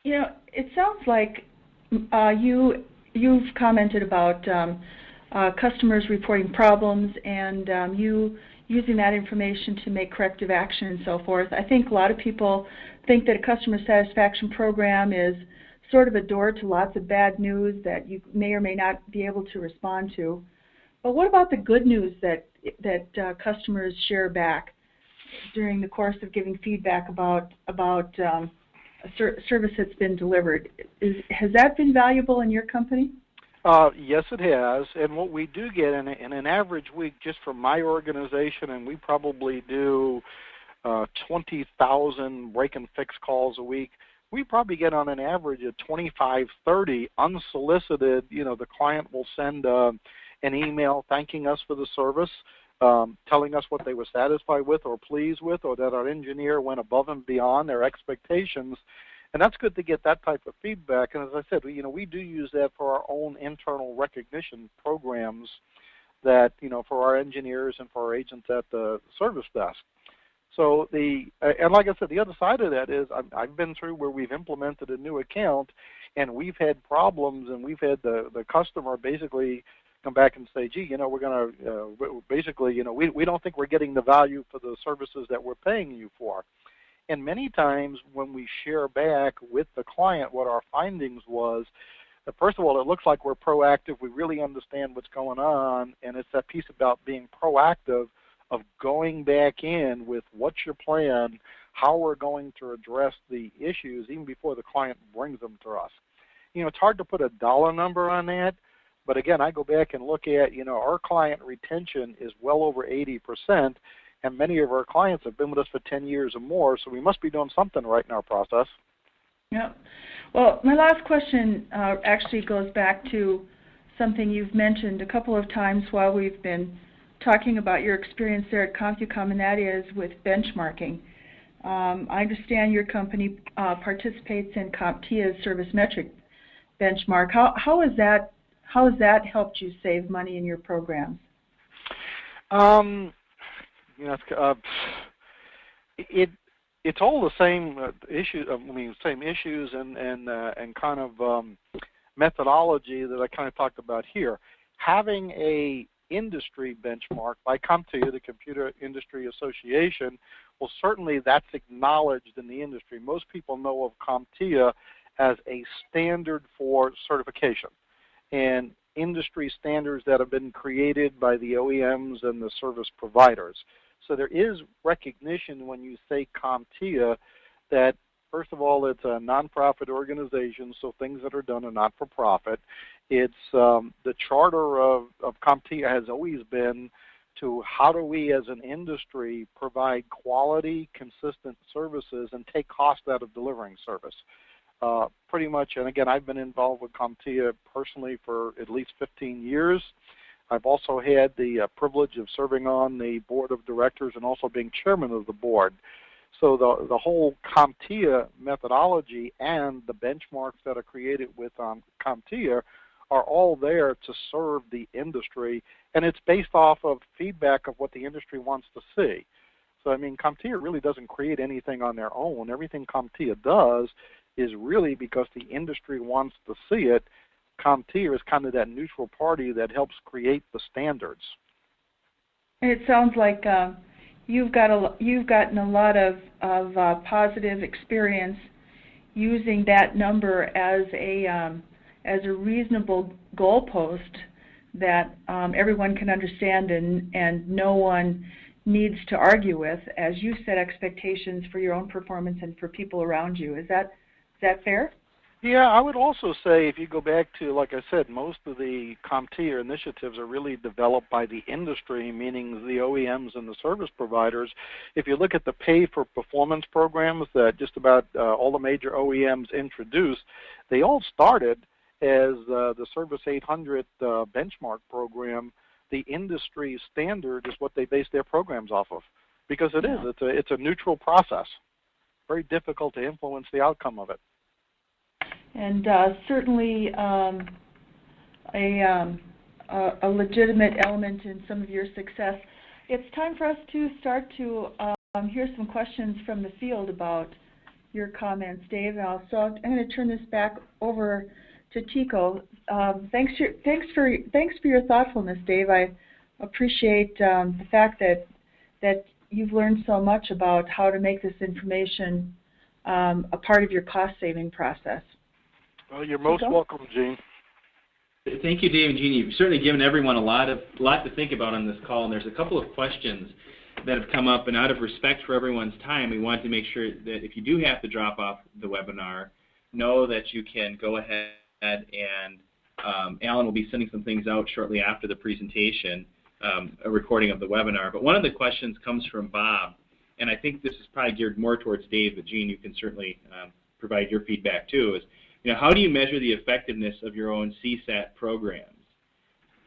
It sounds like you've commented about customers reporting problems and you using that information to make corrective action and so forth. I think a lot of people think that a customer satisfaction program is sort of a door to lots of bad news that you may or may not be able to respond to. But what about the good news that customers share back during the course of giving feedback about a service that's been delivered? Has that been valuable in your company? Yes, it has. And what we do get in an average week, just for my organization, and we probably do 20,000 break and fix calls a week, we probably get on an average of 25, 30 unsolicited. The client will send an email thanking us for the service, telling us what they were satisfied with or pleased with, or that our engineer went above and beyond their expectations. And that's good to get that type of feedback. And as I said, we do use that for our own internal recognition programs that, for our engineers and for our agents at the service desk. So and like I said, the other side of that is I've been through where we've implemented a new account and we've had problems, and we've had the customer basically come back and say, gee, we're going to, basically, we don't think we're getting the value for the services that we're paying you for. And many times when we share back with the client what our findings was, first of all, it looks like we're proactive. We really understand what's going on, and it's that piece about being proactive of going back in with what's your plan, how we're going to address the issues even before the client brings them to us. It's hard to put a dollar number on that, but again, I go back and look at, our client retention is well over 80%, and many of our clients have been with us for 10 years or more, so we must be doing something right in our process. Yeah. Well, my last question actually goes back to something you've mentioned a couple of times while we've been talking about your experience there at CompuCom, and that is with benchmarking. I understand your company participates in CompTIA's service metric benchmark. How has that helped you save money in your programs? It's all the same issues. Same issues and kind of methodology that I kind of talked about here. Having a industry benchmark by CompTIA, the Computer Industry Association, well, certainly that's acknowledged in the industry. Most people know of CompTIA as a standard for certification, and industry standards that have been created by the OEMs and the service providers. So there is recognition when you say CompTIA that, first of all, it's a nonprofit organization, so things that are done are not for profit. It's the charter of CompTIA has always been to how do we as an industry provide quality, consistent services and take cost out of delivering service. Pretty much, and again, I've been involved with CompTIA personally for at least 15 years. I've also had the privilege of serving on the board of directors and also being chairman of the board. So the whole CompTIA methodology and the benchmarks that are created with CompTIA are all there to serve the industry, and it's based off of feedback of what the industry wants to see. So, CompTIA really doesn't create anything on their own. Everything CompTIA does is really because the industry wants to see it. CompTIA is kind of that neutral party that helps create the standards. And it sounds like you've gotten a lot of positive experience using that number as a reasonable goalpost that everyone can understand and no one needs to argue with as you set expectations for your own performance and for people around you. Is that fair? Yeah, I would also say if you go back to, like I said, most of the CompTIA initiatives are really developed by the industry, meaning the OEMs and the service providers. If you look at the pay-for-performance programs that just about all the major OEMs introduced, they all started as the Service 800 benchmark program. The industry standard is what they base their programs off of, because it's a neutral process. Very difficult to influence the outcome of it. And certainly a legitimate element in some of your success. It's time for us to start to hear some questions from the field about your comments, Dave. I'm going to turn this back over to Tico. Thanks for your thoughtfulness, Dave. I appreciate the fact that you've learned so much about how to make this information a part of your cost-saving process. Well, you're most welcome, Gene. Thank you, Dave and Jean. You've certainly given everyone a lot to think about on this call, and there's a couple of questions that have come up, and out of respect for everyone's time, we want to make sure that if you do have to drop off the webinar, know that you can go ahead and Alan will be sending some things out shortly after the presentation, a recording of the webinar. But one of the questions comes from Bob, and I think this is probably geared more towards Dave, but Jean, you can certainly provide your feedback too, is how do you measure the effectiveness of your own CSAT programs?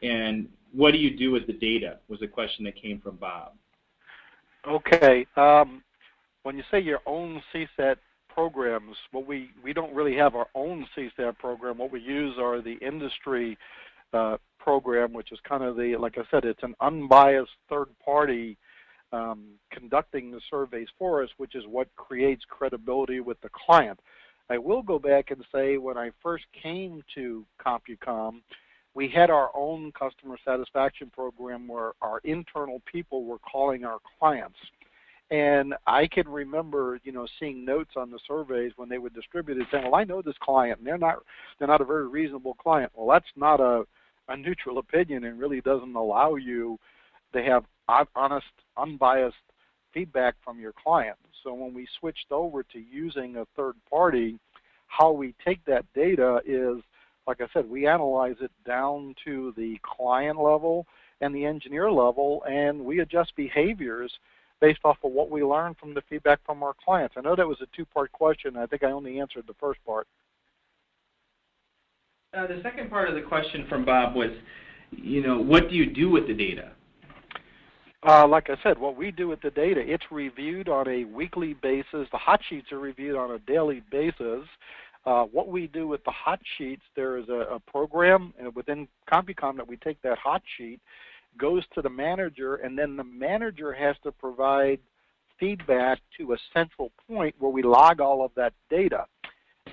And what do you do with the data, was a question that came from Bob. Okay. When you say your own CSAT programs, we don't really have our own CSAT program. What we use are the industry program, which is kind of like I said, it's an unbiased third party conducting the surveys for us, which is what creates credibility with the client. I will go back and say when I first came to CompuCom, we had our own customer satisfaction program where our internal people were calling our clients. And I can remember, seeing notes on the surveys when they would distribute it saying, well, I know this client and they're not a very reasonable client. Well, that's not a neutral opinion and really doesn't allow you to have honest, unbiased feedback from your client. So when we switched over to using a third party, how we take that data is, like I said, we analyze it down to the client level and the engineer level, and we adjust behaviors based off of what we learn from the feedback from our clients. I know that was a two-part question. I think I only answered the first part. The second part of the question from Bob was, what do you do with the data? Like I said, what we do with the data, it's reviewed on a weekly basis. The hot sheets are reviewed on a daily basis. What we do with the hot sheets, there is a program within CompuCom that we take that hot sheet, goes to the manager, and then the manager has to provide feedback to a central point where we log all of that data.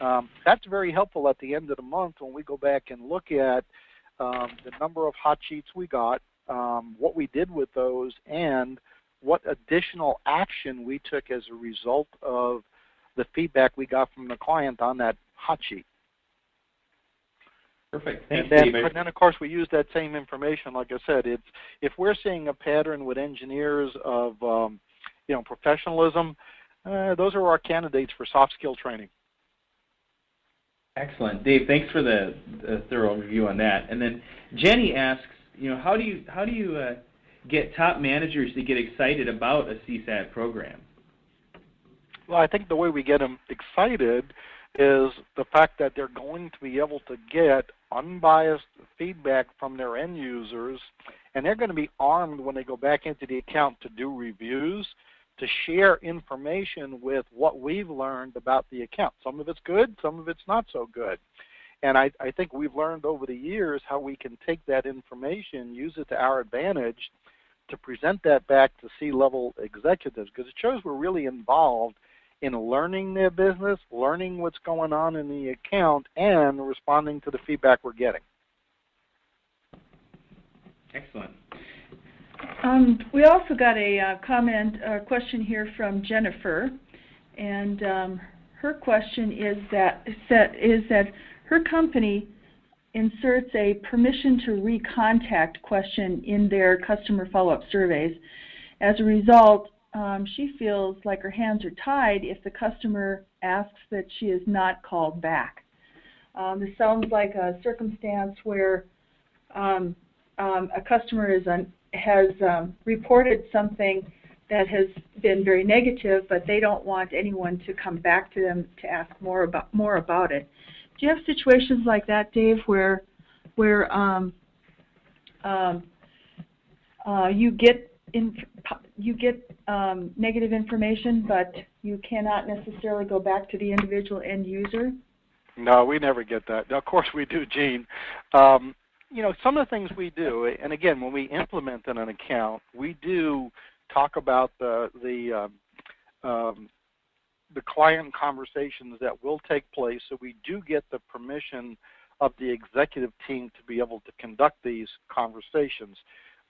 That's very helpful at the end of the month when we go back and look at the number of hot sheets we got, what we did with those, and what additional action we took as a result of the feedback we got from the client on that hot sheet. Perfect. Thanks, Dave. But then, of course, we use that same information. Like I said, if we're seeing a pattern with engineers of professionalism, those are our candidates for soft skill training. Excellent. Dave, thanks for the thorough review on that. And then Jenny asks, how do you get top managers to get excited about a CSAT program? Well, I think the way we get them excited is the fact that they're going to be able to get unbiased feedback from their end users, and they're going to be armed when they go back into the account to do reviews, to share information with what we've learned about the account. Some of it's good, some of it's not so good. And I think we've learned over the years how we can take that information, use it to our advantage to present that back to C-level executives, because it shows we're really involved in learning their business, learning what's going on in the account, and responding to the feedback we're getting. Excellent. We also got a question here from Jennifer, and her question is that her company inserts a permission to recontact question in their customer follow-up surveys. As a result, she feels like her hands are tied if the customer asks that she is not called back. This sounds like a circumstance where a customer has reported something that has been very negative, but they don't want anyone to come back to them to ask more about it. Do you have situations like that, Dave, where you get negative information, but you cannot necessarily go back to the individual end user? No, we never get that. Now, of course we do, Gene. Some of the things we do, and again, when we implement in an account, we do talk about the the client conversations that will take place, so we do get the permission of the executive team to be able to conduct these conversations.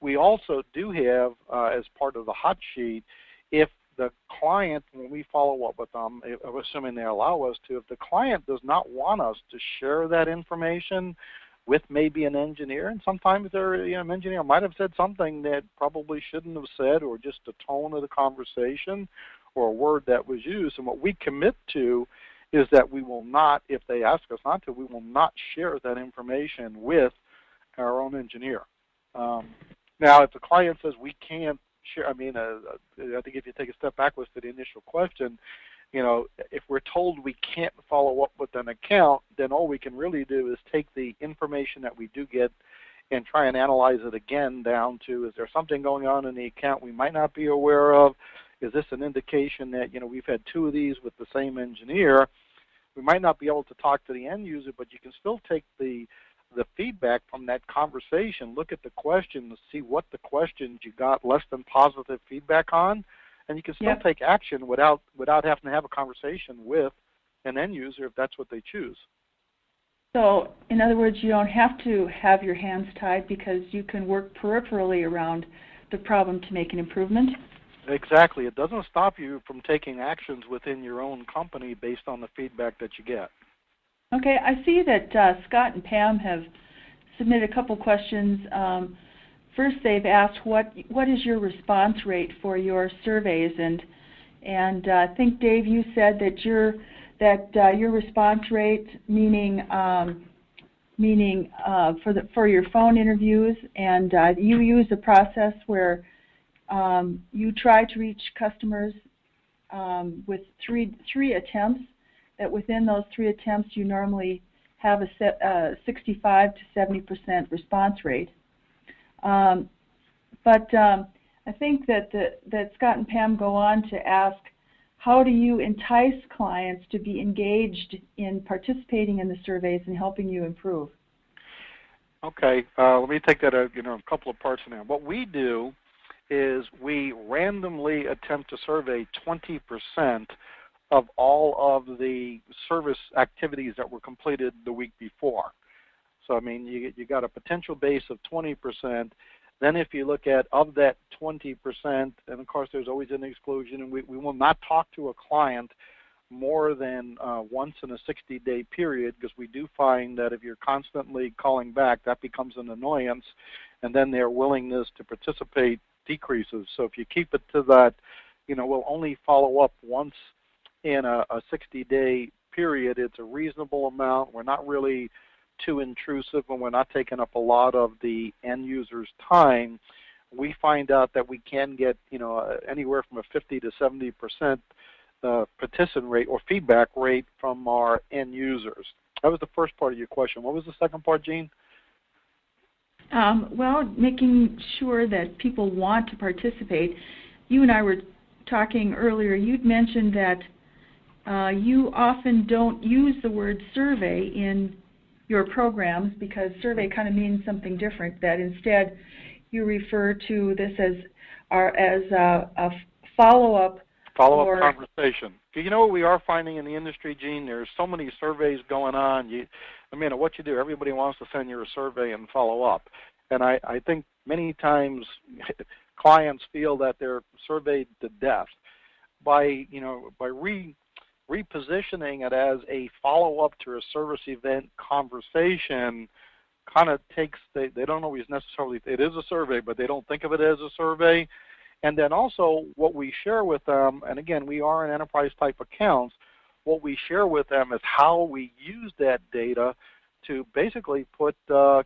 We also do have, as part of the hot sheet, if the client, when we follow up with them, assuming they allow us to, if the client does not want us to share that information with maybe an engineer, and sometimes an engineer might have said something that probably shouldn't have said, or just the tone of the conversation or a word that was used, and what we commit to is that we will not, if they ask us not to, we will not share that information with our own engineer. Now, if the client says we can't share, I think if you take a step backwards to the initial question, if we're told we can't follow up with an account, then all we can really do is take the information that we do get and try and analyze it again down to, is there something going on in the account we might not be aware of? Is this an indication that, we've had 2 of these with the same engineer? We might not be able to talk to the end user, but you can still take the feedback from that conversation, look at the questions, see what the questions you got less than positive feedback on, and you can still take action without having to have a conversation with an end user if that's what they choose. So, in other words, you don't have to have your hands tied because you can work peripherally around the problem to make an improvement? Exactly. It doesn't stop you from taking actions within your own company based on the feedback that you get. Okay, I see that Scott and Pam have submitted a couple questions. First, they've asked what is your response rate for your surveys, and I think Dave, you said that your response rate, meaning for your phone interviews, and you use a process where you try to reach customers with three attempts. That within those 3 attempts, you normally have a 65 to 70% response rate. But I think that Scott and Pam go on to ask, how do you entice clients to be engaged in participating in the surveys and helping you improve? Okay, let me take that a couple of parts in there. What we do is we randomly attempt to survey 20% of all of the service activities that were completed the week before. So, you got a potential base of 20%. Then if you look at, of that 20%, and of course there's always an exclusion, and we will not talk to a client more than once in a 60-day period, because we do find that if you're constantly calling back, that becomes an annoyance, and then their willingness to participate decreases. So if you keep it to that, we'll only follow up once in a 60-day period. It's a reasonable amount. We're not really too intrusive, and we're not taking up a lot of the end user's time. We find out that we can get anywhere from a 50 to 70% participation rate or feedback rate from our end users. That was the first part of your question. What was the second part, Jean? Well, making sure that people want to participate. You and I were talking earlier. You'd mentioned that you often don't use the word survey in your programs because survey kind of means something different, that instead you refer to this as a follow-up conversation. What we are finding in the industry, Gene, there's so many surveys going on. What you do, everybody wants to send you a survey and follow up. And I think many times clients feel that they're surveyed to death. By repositioning it as a follow-up to a service event conversation kind of takes, they don't always necessarily, it is a survey, but they don't think of it as a survey. And then also what we share with them, and again, we are an enterprise type accounts, what we share with them is how we use that data to basically put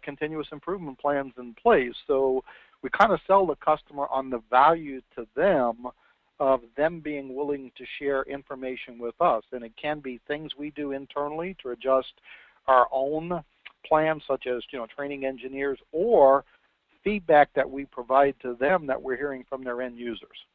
continuous improvement plans in place. So we kind of sell the customer on the value to them of them being willing to share information with us. And it can be things we do internally to adjust our own plans, such as training engineers, or feedback that we provide to them that we're hearing from their end users.